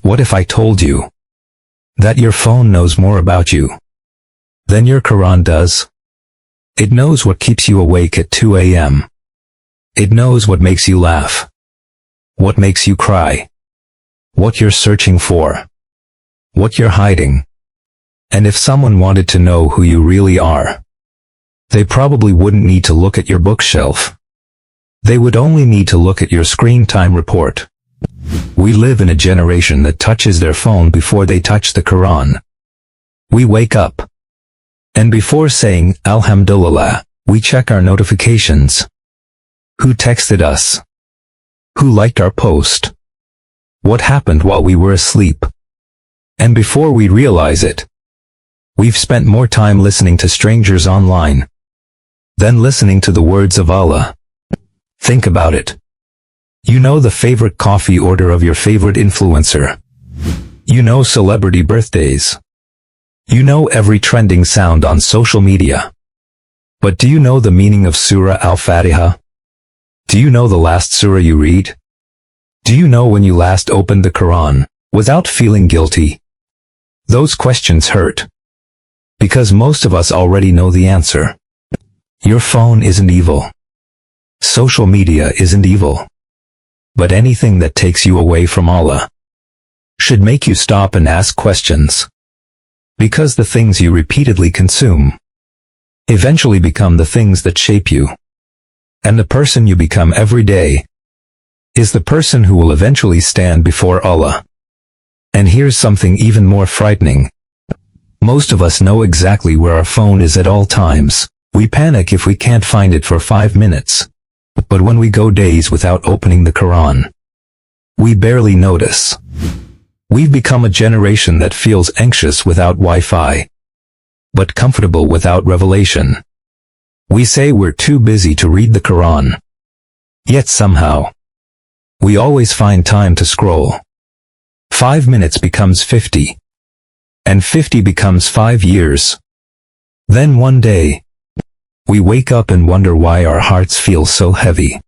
What if I told you that your phone knows more about you than your Qur'an does? It knows what keeps you awake at 2 a.m. It knows what makes you laugh, what makes you cry, what you're searching for, what you're hiding. And if someone wanted to know who you really are, they probably wouldn't need to look at your bookshelf. They would only need to look at your screen time report. We live in a generation that touches their phone before they touch the Qur'an. We wake up, and before saying Alhamdulillah, we check our notifications. Who texted us? Who liked our post? What happened while we were asleep? And before we realize it, we've spent more time listening to strangers online than listening to the words of Allah. Think about it. You know the favorite coffee order of your favorite influencer. You know celebrity birthdays. You know every trending sound on social media. But do you know the meaning of Surah Al-Fatiha? Do you know the last surah you read? Do you know when you last opened the Qur'an without feeling guilty? Those questions hurt, because most of us already know the answer. Your phone isn't evil. Social media isn't evil. But anything that takes you away from Allah should make you stop and ask questions. Because the things you repeatedly consume eventually become the things that shape you. And the person you become every day is the person who will eventually stand before Allah. And here's something even more frightening. Most of us know exactly where our phone is at all times. We panic if we can't find it for 5 minutes. But when we go days without opening the Qur'an, we barely notice. We've become a generation that feels anxious without Wi-Fi, but comfortable without revelation. We say we're too busy to read the Qur'an. Yet somehow, we always find time to scroll. 5 minutes becomes 50. And 50 becomes 5 years. Then one day, we wake up and wonder why our hearts feel so heavy.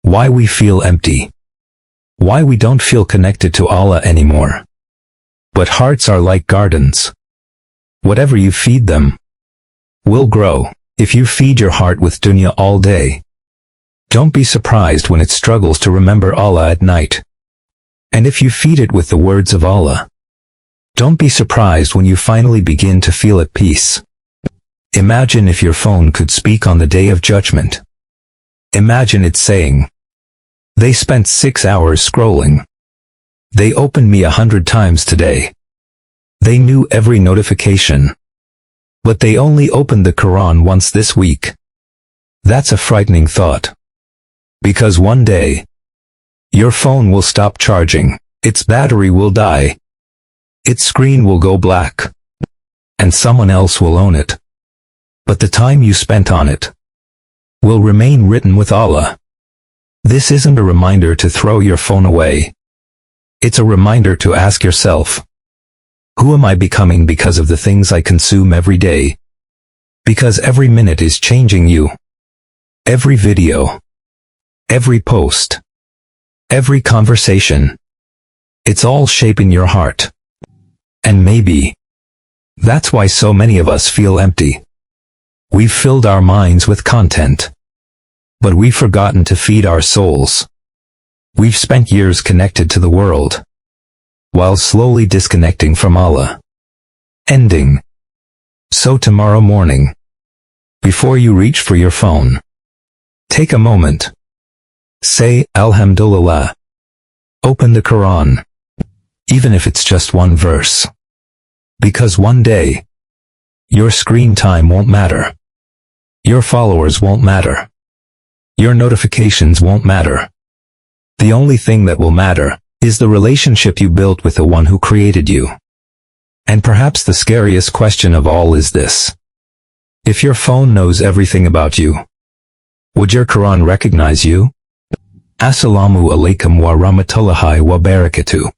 Why we feel empty. Why we don't feel connected to Allah anymore. But hearts are like gardens. Whatever you feed them will grow. If you feed your heart with dunya all day, don't be surprised when it struggles to remember Allah at night. And if you feed it with the words of Allah, don't be surprised when you finally begin to feel at peace. Imagine if your phone could speak on the Day of Judgment. Imagine it saying, "They spent 6 hours scrolling. They opened me 100 times today. They knew every notification. But they only opened the Qur'an once this week." That's a frightening thought. Because one day, your phone will stop charging, its battery will die, its screen will go black, and someone else will own it. But the time you spent on it will remain written with Allah. This isn't a reminder to throw your phone away. It's a reminder to ask yourself, who am I becoming because of the things I consume every day? Because every minute is changing you. Every video, every post, every conversation, it's all shaping your heart. And maybe that's why so many of us feel empty. We've filled our minds with content, but we've forgotten to feed our souls. We've spent years connected to the world, while slowly disconnecting from Allah. Ending. So tomorrow morning, before you reach for your phone, take a moment. Say Alhamdulillah. Open the Qur'an, even if it's just one verse. Because one day, your screen time won't matter. Your followers won't matter. Your notifications won't matter. The only thing that will matter is the relationship you built with the one who created you. And perhaps the scariest question of all is this. If your phone knows everything about you, would your Qur'an recognize you? Assalamu alaikum wa rahmatullahi wa barakatuh.